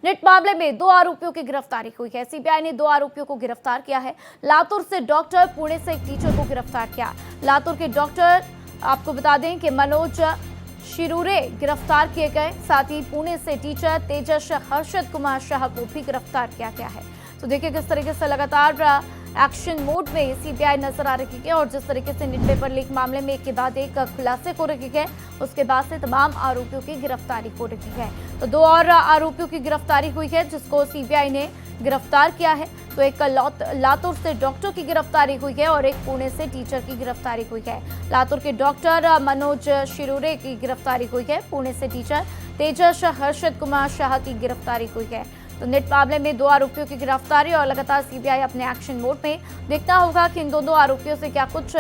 Net मामले में 2 आरोपियों की गिरफ्तारी हुई है। सीबीआई ने 2 आरोपियों को गिरफ्तार किया है। लातूर से डॉक्टर, पुणे से एक टीचर को गिरफ्तार किया। लातूर के डॉक्टर आपको बता दें कि मनोज शिरूरे गिरफ्तार किए गए। साथ ही पुणे से टीचर तेजस हर्षद कुमार शाह को भी गिरफ्तार किया गया है। तो देखिए किस तरीके से लगातार एक्शन मोड में सीबीआई नजर आ रही है और जिस तरीके से नीट पेपर लीक मामले में एक के बाद एक खुलासे हो रही है, उसके बाद से तमाम आरोपियों की गिरफ्तारी हो रही है। तो 2 और आरोपियों की गिरफ्तारी हुई है जिसको सीबीआई ने गिरफ्तार किया है। तो एक लातूर से डॉक्टर की गिरफ्तारी हुई है और एक पुणे से टीचर की गिरफ्तारी हुई है। लातूर के डॉक्टर मनोज शिरूरे की गिरफ्तारी हुई है। पुणे से टीचर तेजस हर्षद कुमार शाह की गिरफ्तारी हुई है। तो नेट मामले में 2 आरोपियों की गिरफ्तारी और लगातार सीबीआई अपने एक्शन मोड में। देखना होगा कि इन दोनों आरोपियों से क्या कुछ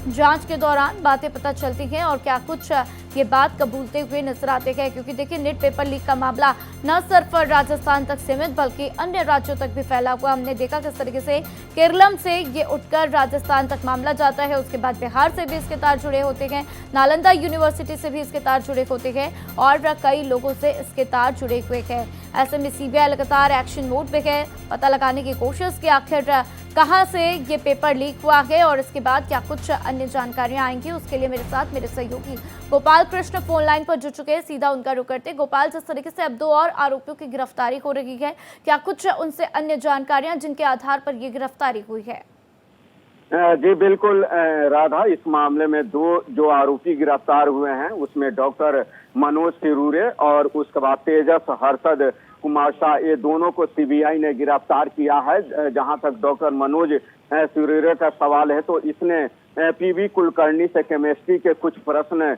जांच के दौरान बातें पता चलती हैं और क्या कुछ ये बात कबूलते हुए नजर आते हैं, क्योंकि देखिए नेट पेपर लीक का मामला न सिर्फ राजस्थान तक सीमित बल्कि अन्य राज्यों तक भी फैला हुआ। हमने देखा किस तरीके से केरलम से ये उठकर राजस्थान तक मामला जाता है, उसके बाद बिहार से भी इसके तार जुड़े होते हैं, नालंदा यूनिवर्सिटी से भी इसके तार जुड़े होते हैं और कई लोगों से इसके तार जुड़े हुए हैं। ऐसे में सीबीआई लगातार एक्शन मोड पे है, पता लगाने की कोशिश की आखिर कहां से ये पेपर लीक हुआ है और इसके बाद क्या कुछ अन्य जानकारियां आएंगी। उसके लिए मेरे साथ मेरे सहयोगी गोपाल कृष्ण फोन लाइन पर जुड़ चुके हैं, सीधा उनका रुख करते। गोपाल, जिस तरीके से अब 2 और आरोपियों की गिरफ्तारी हो रही है, क्या कुछ उनसे अन्य जानकारियां जिनके आधार पर ये गिरफ्तारी हुई है? जी बिल्कुल राधा, इस मामले में 2 जो आरोपी गिरफ्तार हुए हैं उसमें डॉक्टर मनोज शिरूरे और उसके बाद तेजस हर्षद कुमार शाह, ये दोनों को सीबीआई ने गिरफ्तार किया है। जहां तक डॉक्टर मनोज शिरूरे का सवाल है तो इसने पीवी कुलकर्णी से केमिस्ट्री के कुछ प्रश्न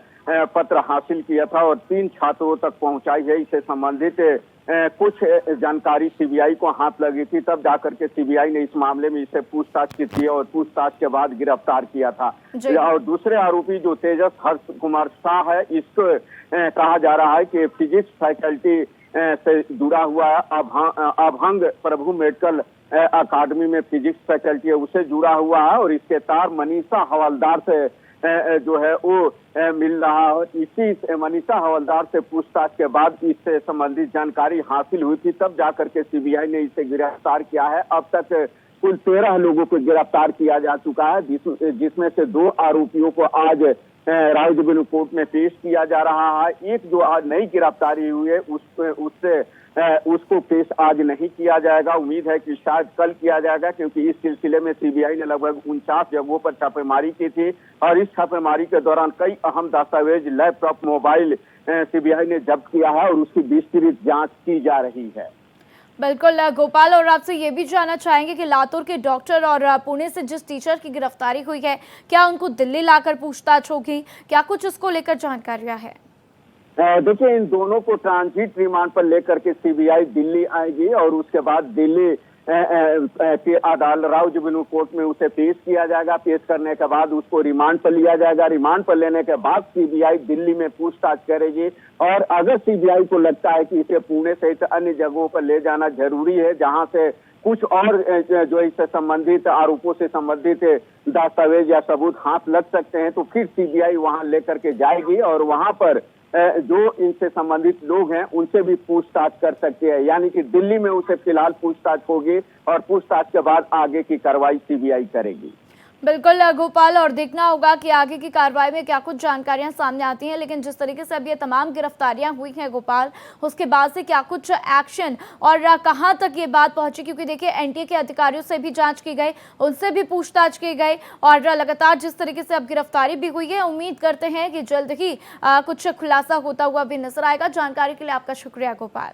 पत्र हासिल किया था और 3 छात्रों तक पहुंचाई है। इससे संबंधित कुछ जानकारी सीबीआई को हाथ लगी थी, तब जाकर के सीबीआई ने इस मामले में इससे पूछताछ की थी और पूछताछ के बाद गिरफ्तार किया था। और दूसरे आरोपी जो तेजस हर्ष कुमार शाह है, इसको कहा जा रहा है कि फिजिक्स फैकल्टी से जुड़ा हुआ है। अभंग प्रभु मेडिकल अकादमी में फिजिक्स फैकल्टी है, उससे जुड़ा हुआ है और इसके तार मनीषा हवलदार से जो है वो मिल रहा है। इसी मनीषा हवलदार से पूछताछ के बाद इससे संबंधित जानकारी हासिल हुई थी, तब जाकर के सीबीआई ने इसे गिरफ्तार किया है। अब तक कुल 13 लोगों को गिरफ्तार किया जा चुका है, जिसमें से 2 आरोपियों को आज राजधानी कोर्ट में पेश किया जा रहा है। एक जो आज नई गिरफ्तारी हुई है उसको पेश आज नहीं किया जाएगा। उम्मीद है कि शायद कल किया जाएगा, क्योंकि इस सिलसिले में सीबीआई ने लगभग 49 जगहों पर छापेमारी की थी और इस छापेमारी के दौरान कई अहम दस्तावेज, लैपटॉप, मोबाइल सीबीआई ने जब्त किया है और उसकी विस्तृत जांच की जा रही है। बिल्कुल गोपाल, और आपसे ये भी जानना चाहेंगे कि लातूर के डॉक्टर और पुणे से जिस टीचर की गिरफ्तारी हुई है, क्या उनको दिल्ली लाकर पूछताछ होगी? क्या कुछ इसको लेकर जानकारियां है? देखिए, इन दोनों को ट्रांजिट रिमांड पर लेकर के सीबीआई दिल्ली आएगी और उसके बाद दिल्ली के अदालत राजधानी कोर्ट में उसे पेश किया जाएगा। पेश करने के बाद उसको रिमांड पर लिया जाएगा। रिमांड पर लेने के बाद सीबीआई दिल्ली में पूछताछ करेगी और अगर सीबीआई को लगता है कि इसे पुणे सहित अन्य जगहों पर ले जाना जरूरी है, जहां से कुछ और जो इससे संबंधित आरोपों से संबंधित दस्तावेज या सबूत हाथ लग सकते हैं, तो फिर सीबीआई वहां लेकर के जाएगी और वहां पर जो इनसे संबंधित लोग हैं उनसे भी पूछताछ कर सकते हैं। यानी कि दिल्ली में उसे फिलहाल पूछताछ होगी और पूछताछ के बाद आगे की कार्रवाई सीबीआई करेगी। बिल्कुल गोपाल, और देखना होगा कि आगे की कार्रवाई में क्या कुछ जानकारियां सामने आती हैं। लेकिन जिस तरीके से अब ये तमाम गिरफ्तारियां हुई हैं गोपाल, उसके बाद से क्या कुछ एक्शन और कहां तक ये बात पहुंची, क्योंकि देखिए एनटीए के अधिकारियों से भी जांच की गई, उनसे भी पूछताछ की गई और लगातार जिस तरीके से अब गिरफ्तारी भी हुई है, उम्मीद करते हैं कि जल्द ही कुछ खुलासा होता हुआ भी नजर आएगा। जानकारी के लिए आपका शुक्रिया गोपाल।